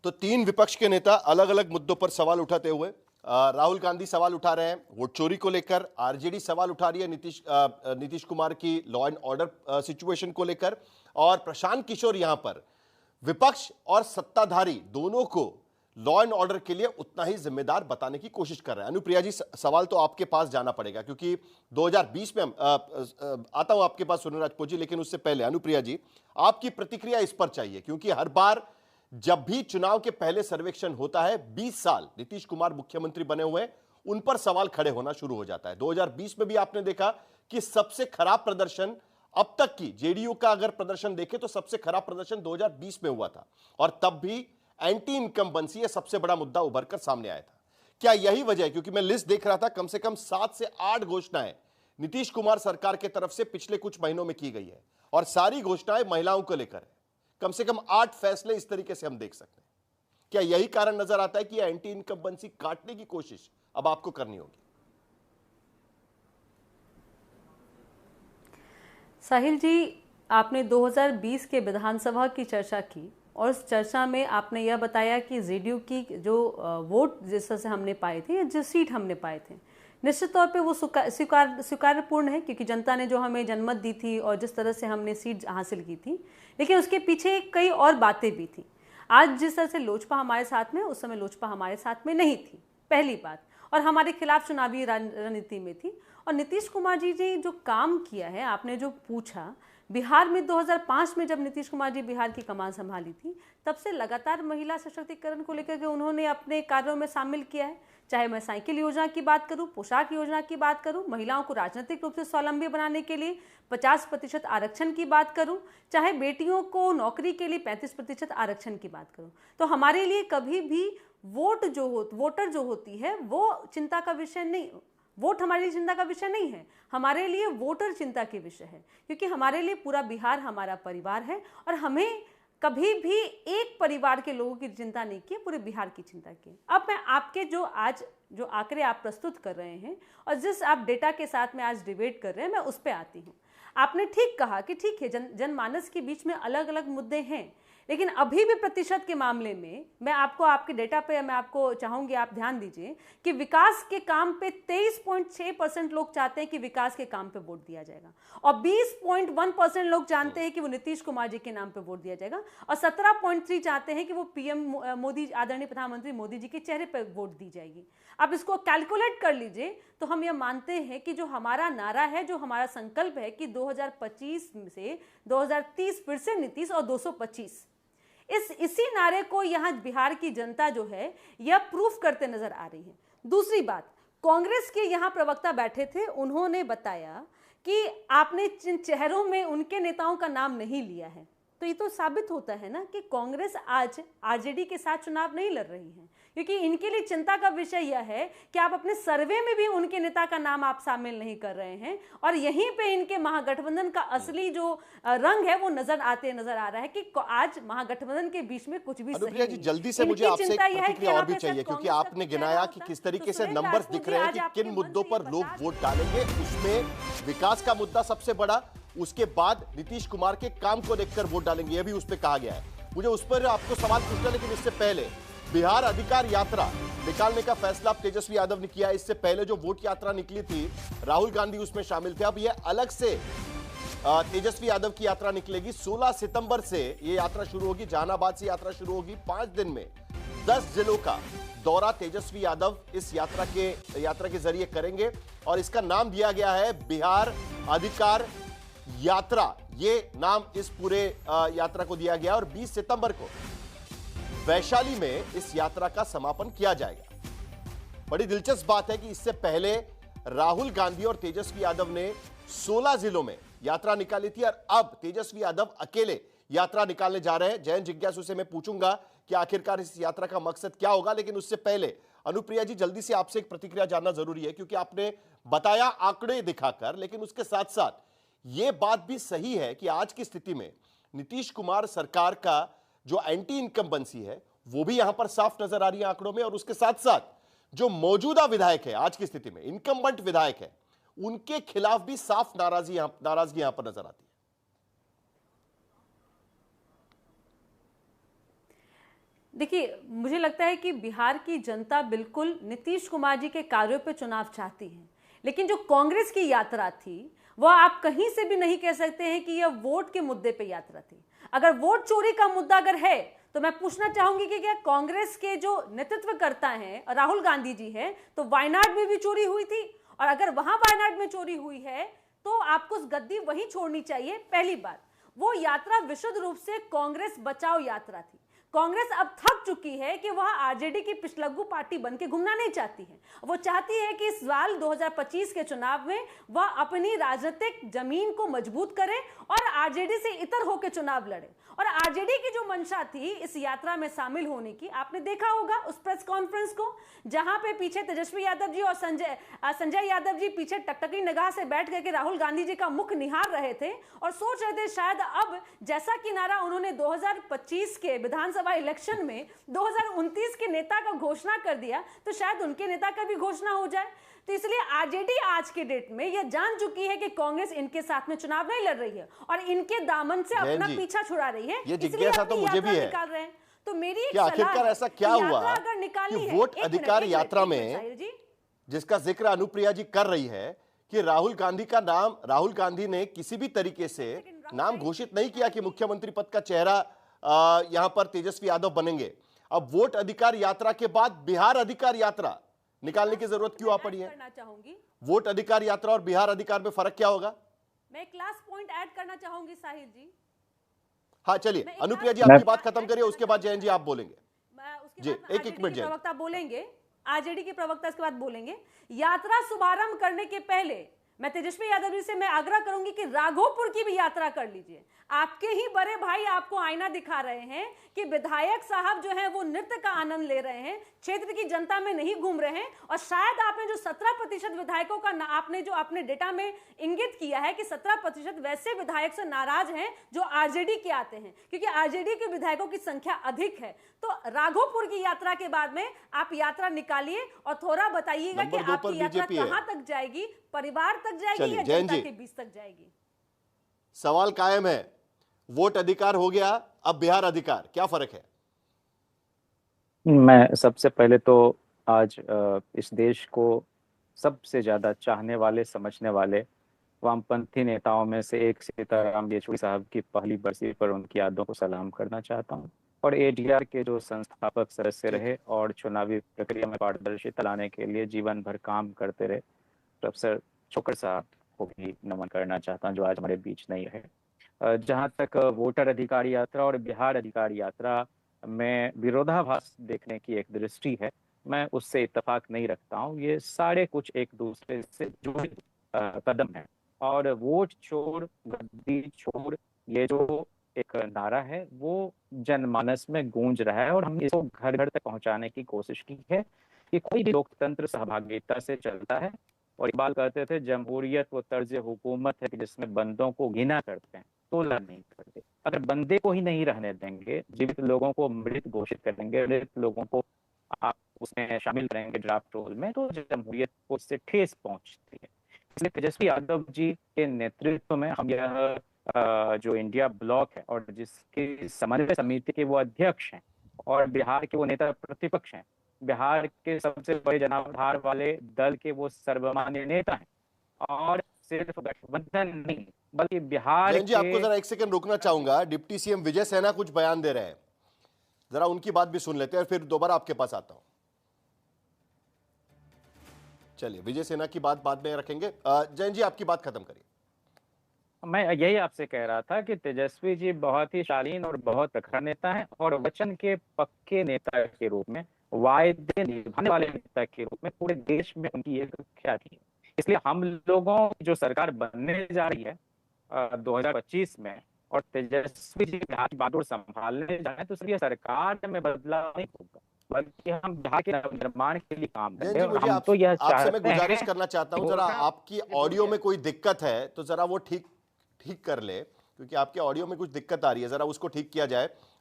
तो तीन विपक्ष के नेता अलग अलग मुद्दों पर सवाल उठाते हुए राहुल गांधी सवाल उठा रहे हैं वोट चोरी को लेकर, आरजेडी सवाल उठा रही है नीतीश कुमार की लॉ एंड ऑर्डर सिचुएशन को लेकर, और प्रशांत किशोर यहां पर विपक्ष और सत्ताधारी दोनों को लॉ एंड ऑर्डर के लिए उतना ही जिम्मेदार बताने की कोशिश कर रहे हैं। अनुप्रिया जी, सवाल तो आपके पास जाना पड़ेगा क्योंकि 2020 में आता हूं आपके पास सुनील राजपूत जी, लेकिन उससे पहले अनुप्रिया जी आपकी प्रतिक्रिया इस पर चाहिए, क्योंकि हर बार जब भी चुनाव के पहले सर्वेक्षण होता है 20 साल नीतीश कुमार मुख्यमंत्री बने हुए उन पर सवाल खड़े होना शुरू हो जाता है। 2020 में भी आपने देखा कि सबसे खराब प्रदर्शन अब तक की जेडीयू का अगर प्रदर्शन देखें तो सबसे खराब प्रदर्शन 2020 में हुआ था, और तब भी एंटी इनकम्बेंसी यह सबसे बड़ा मुद्दा उभर कर सामने आया था। क्या यही वजह है? क्योंकि मैं लिस्ट देख रहा था, कम से कम 7 से 8 घोषणाएं नीतीश कुमार सरकार की तरफ से पिछले कुछ महीनों में की गई है, और सारी घोषणाएं महिलाओं को लेकर है। कम से कम 8 फैसले इस तरीके से हम देख सकते हैं। क्या यही कारण नजर आता है कि एंटी इनकम्बेंसी काटने की कोशिश अब आपको करनी होगी? साहिल जी, आपने 2020 के विधानसभा की चर्चा की और उस चर्चा में आपने यह बताया कि जेडीयू की जो वोट जिस तरह से हमने पाए थे या जो सीट हमने पाए थे, निश्चित तौर पे वो स्वीकारपूर्ण है, क्योंकि जनता ने जो हमें जनमत दी थी और जिस तरह से हमने सीट हासिल की थी, लेकिन उसके पीछे कई और बातें भी थी। आज जिस तरह से लोजपा हमारे साथ में, उस समय लोजपा हमारे साथ में नहीं थी, पहली बात, और हमारे खिलाफ चुनावी रणनीति में थी। और नीतीश कुमार जी ने जो काम किया है, आपने जो पूछा, बिहार में 2005 में जब नीतीश कुमार जी बिहार की कमान संभाली थी, तब से लगातार महिला सशक्तिकरण को लेकर के उन्होंने अपने कार्यों में शामिल किया है। चाहे मैं साइकिल योजना की बात करूं, पोशाक योजना की बात करूं, महिलाओं को राजनीतिक रूप से स्वावलंबी बनाने के लिए 50% आरक्षण की बात करूं, चाहे बेटियों को नौकरी के लिए 35% आरक्षण की बात करूं, तो हमारे लिए कभी भी वोटर जो होती है वो चिंता का विषय नहीं, वोट हमारे लिए चिंता का विषय नहीं है, हमारे लिए वोटर चिंता के विषय है, क्योंकि हमारे लिए पूरा बिहार हमारा परिवार है और हमें कभी भी एक परिवार के लोगों की चिंता नहीं की, पूरे बिहार की चिंता की। अब मैं आपके जो आंकड़े आप प्रस्तुत कर रहे हैं और जिस आप डेटा के साथ में आज डिबेट कर रहे हैं, मैं उस पर आती हूँ। आपने ठीक कहा कि ठीक है, जनमानस के बीच में अलग अलग मुद्दे हैं, लेकिन अभी भी प्रतिशत के मामले में मैं आपको आपके डेटा पे मैं आपको चाहूंगी आप ध्यान दीजिए कि विकास के काम पे 23.6% लोग चाहते हैं कि विकास के काम पे वोट दिया जाएगा, और 20.1% लोग जानते हैं कि वो नीतीश कुमार जी के नाम पे वोट दिया जाएगा, और 17.3 चाहते हैं कि वो पीएम मोदी, आदरणीय प्रधानमंत्री मोदी जी के चेहरे पर वोट दी जाएगी। आप इसको कैलकुलेट कर लीजिए तो हम ये मानते हैं कि जो हमारा नारा है, जो हमारा संकल्प है कि 2025 से 2030 फिर से नीतीश और 225, इसी नारे को यहां बिहार की जनता जो है यह प्रूफ करते नजर आ रही है। दूसरी बात, कांग्रेस के यहां प्रवक्ता बैठे थे, उन्होंने बताया कि आपने जिन चेहरों में उनके नेताओं का नाम नहीं लिया है, तो ये तो साबित होता है ना कि कांग्रेस आज आरजेडी के साथ चुनाव नहीं लड़ रही है, क्योंकि इनके लिए चिंता का विषय यह है कि आप अपने सर्वे में भी उनके नेता का नाम आप शामिल नहीं कर रहे हैं, और यहीं पे इनके महागठबंधन का असली जो रंग है वो नजर आ रहा है कि आज महागठबंधन के बीच में कुछ भी सही नहीं। जल्दी से मुझे आपसे एक प्रतिक्रिया और भी चाहिए, क्योंकि आपने गिनाया कि किस तरीके से नंबर्स दिख रहे हैं कि किन मुद्दों पर लोग वोट डालेंगे। उसमें विकास का मुद्दा सबसे बड़ा, उसके बाद नीतीश कुमार के काम को देखकर वोट डालेंगे, यह भी उस पर कहा गया है। मुझे उस पर आपको सवाल पूछना, लेकिन इससे पहले बिहार अधिकार यात्रा निकालने का फैसला तेजस्वी यादव ने किया। इससे पहले जो वोट यात्रा निकली थी, राहुल गांधी उसमें शामिल थे। अब यह अलग से तेजस्वी यादव की यात्रा निकलेगी। 16 सितंबर से यह यात्रा शुरू होगी, जहानाबाद से यात्रा शुरू होगी। 5 दिन में 10 जिलों का दौरा तेजस्वी यादव इस यात्रा के जरिए करेंगे, और इसका नाम दिया गया है बिहार अधिकार यात्रा। ये नाम इस पूरे यात्रा को दिया गया, और 20 सितंबर को वैशाली में इस यात्रा का समापन किया जाएगा। बड़ी दिलचस्प बात है कि इससे पहले राहुल गांधी और तेजस्वी यादव ने 16 जिलों में यात्रा निकाली थी, और अब तेजस्वी यादव अकेले यात्रा निकालने जा रहे हैं। जयंत जिज्ञासु से मैं पूछूंगा कि आखिरकार इस यात्रा का मकसद क्या होगा, लेकिन उससे पहले अनुप्रिया जी, जल्दी से आपसे एक प्रतिक्रिया जानना जरूरी है, क्योंकि आपने बताया आंकड़े दिखाकर, लेकिन उसके साथ साथ यह बात भी सही है कि आज की स्थिति में नीतीश कुमार सरकार का जो एंटी इनकम्बेंसी है वो भी यहां पर साफ नजर आ रही है आंकड़ों में, और उसके साथ साथ जो मौजूदा विधायक है आज की स्थिति में, इनकम्बेंट विधायक है, उनके खिलाफ भी साफ नाराजगी यहां पर नजर आती है। देखिए, मुझे लगता है कि बिहार की जनता बिल्कुल नीतीश कुमार जी के कार्यों पे चुनाव चाहती है, लेकिन जो कांग्रेस की यात्रा थी वह आप कहीं से भी नहीं कह सकते हैं कि यह वोट के मुद्दे पे यात्रा थी। अगर वोट चोरी का मुद्दा अगर है तो मैं पूछना चाहूंगी कि क्या कांग्रेस के जो नेतृत्व करता है राहुल गांधी जी है, तो वायनाड में भी चोरी हुई थी, और अगर वहां वायनाड में चोरी हुई है तो आपको गद्दी वहीं छोड़नी चाहिए। पहली बात, वो यात्रा विशुद्ध रूप से कांग्रेस बचाओ यात्रा थी। कांग्रेस अब थक चुकी है कि वह आरजेडी की पिछलग्गू पार्टी बन के घूमना नहीं चाहती है। वो चाहती है कि इस साल 2025 के चुनाव में वह अपनी राजनीतिक जमीन को मजबूत करे और आरजेडी से इतर होकर चुनाव लड़े। और आरजेडी की जो मंशा थी इस यात्रा में शामिल होने की, आपने देखा होगा उस प्रेस कॉन्फ्रेंस को, जहां पे पीछे तेजस्वी यादव जी और संजय यादव जी पीछे टकटकी निगाह से बैठ करके राहुल गांधी जी का मुख निहार रहे थे और सोच रहे थे शायद अब जैसा कि नारा उन्होंने 2025 के विधानसभा इलेक्शन में 2029 के नेता का घोषणा कर दिया, तो शायद उनके नेता का भी घोषणा हो जाए। तो इसलिए आरजेडी आज के डेट में यह जान चुकी है कि कांग्रेस इनके साथ में चुनाव नहीं लड़ रही है और इनके दामन से अपना पीछा छुड़ा रही है। ये जिज्ञासा तो मुझे भी है, निकाल रहे हैं। तो मेरी एक आखिरकार ऐसा क्या हुआ कि वोट अधिकार यात्रा में जिसका जिक्र अनुप्रिया जी कर रही है कि राहुल गांधी ने किसी भी तरीके से नाम घोषित नहीं किया कि मुख्यमंत्री पद का चेहरा यहां पर तेजस्वी यादव बनेंगे। अब वोट अधिकार यात्रा के बाद बिहार अधिकार यात्रा निकालने की जरूरत क्यों आ पड़ी है? करना चाहूंगी वोट अधिकार यात्रा और बिहार अधिकार में फर्क क्या होगा? मैं एक लास्ट पॉइंट ऐड करना चाहूंगी साहिल जी। हाँ चलिए, अनुप्रिया जी आपकी बात खत्म करिए, उसके बाद जयंत जी आप बोलेंगे। जी एक मिनट, प्रवक्ता बोलेंगे, आरजेडी के प्रवक्ता इसके बाद बोलेंगे। यात्रा शुभारंभ करने के पहले मैं तेजस्वी यादव जी से मैं आग्रह करूंगी कि राघोपुर की भी यात्रा कर लीजिए। आपके ही बड़े भाई आपको आईना दिखा रहे हैं कि विधायक साहब जो हैं वो नृत्य का आनंद ले रहे हैं, क्षेत्र की जनता में नहीं घूम रहे हैं। और शायद आपने जो 17% विधायकों का आपने जो अपने डेटा में इंगित किया है कि 17% वैसे विधायक से नाराज हैं जो आरजेडी के आते हैं, क्योंकि आरजेडी के विधायकों की संख्या अधिक है। तो राघोपुर की यात्रा के बाद में आप यात्रा निकालिए और थोड़ा बताइएगा कि आपकी यात्रा कहां तक जाएगी, परिवार तक जाएगी या जनता के बीच तक जाएगी। सवाल कायम है, वोट अधिकार हो गया, अब बिहार अधिकार, क्या फर्क है? मैं सबसे पहले तो आज इस देश को सबसे ज्यादा चाहने वाले, समझने वाले वामपंथी नेताओं में से एक सीताराम येचुरी साहब की पहली बरसी पर उनकी यादों को सलाम करना चाहता हूं। और एडीआर के जो संस्थापक सदस्य रहे और चुनावी प्रक्रिया में पारदर्शिता लाने के लिए जीवन भर काम करते रहे प्रोफेसर छोकर साहब को भी नमन करना चाहता हूं, जो आज हमारे बीच नहीं रहे। जहां तक वोटर अधिकार यात्रा और बिहार अधिकार यात्रा में विरोधाभास देखने की एक दृष्टि है, मैं उससे इत्तेफाक नहीं रखता हूं। ये सारे कुछ एक दूसरे से जुड़े कदम है। और वोट छोड़, गद्दी छोड़, ये जो एक नारा है वो जनमानस में गूंज रहा है और हमने इसको घर घर तक पहुंचाने की कोशिश की है कि कोई भी लोकतंत्र सहभागिता से चलता है। और इकबाल कहते थे, जमहूरियत वो तर्ज हुकूमत है कि जिसमें बंदों को घिना करते हैं, तोला नहीं करते। अगर बंदे को ही नहीं रहने देंगे, जीवित लोगों को मृत घोषित करेंगे, मृत लोगों को आप उसमें शामिल करेंगे ड्राफ्ट रोल में, तो जमहूरियत को इससे ठेस पहुंचती है। इसलिए तेजस्वी यादव जी के नेतृत्व में हम यह जो इंडिया ब्लॉक है और जिसकी समन्वय समिति के वो अध्यक्ष हैं और बिहार के वो नेता प्रतिपक्ष हैं, बिहार के सबसे बड़े जनाधार वाले दल के वो सर्वमान्य नेता हैं, और सिर्फ गठबंधन नहीं बल्कि बिहार जी आपको जरा एक सेकंड रोकना चाहूंगा। डिप्टी सीएम विजय सेना कुछ बयान दे रहे हैं, जरा उनकी बात भी सुन लेते हैं, फिर दोबारा आपके पास आता हूं। चलिए, विजय सेना की बात बाद में रखेंगे। जैन जी आपकी बात खत्म करिए। मैं यही आपसे कह रहा था कि तेजस्वी जी बहुत ही शालीन और बहुत प्रखर नेता हैं और वचन के पक्के नेता के रूप में, वायदे निभाने वाले नेता के रूप में पूरे देश में उनकी एक ख्याति है। इसलिए हम लोगों की जो सरकार बनने जा रही है 2025 में और तेजस्वी जी बिहार की बागडोर संभालने जा रहे हैं, तो इसलिए सरकार में बदलाव नहीं होगा बल्कि हम बिहार के निर्माण के लिए काम करेंगे। मुझे आपसे मैं गुजारिश करना चाहता हूं, जरा आपकी ऑडियो में कोई दिक्कत है तो जरा वो ठीक कर ले, क्योंकि आपके ऑडियो में कुछ दिक्कत आ रही है, जरा उसको ठीक किया जाए।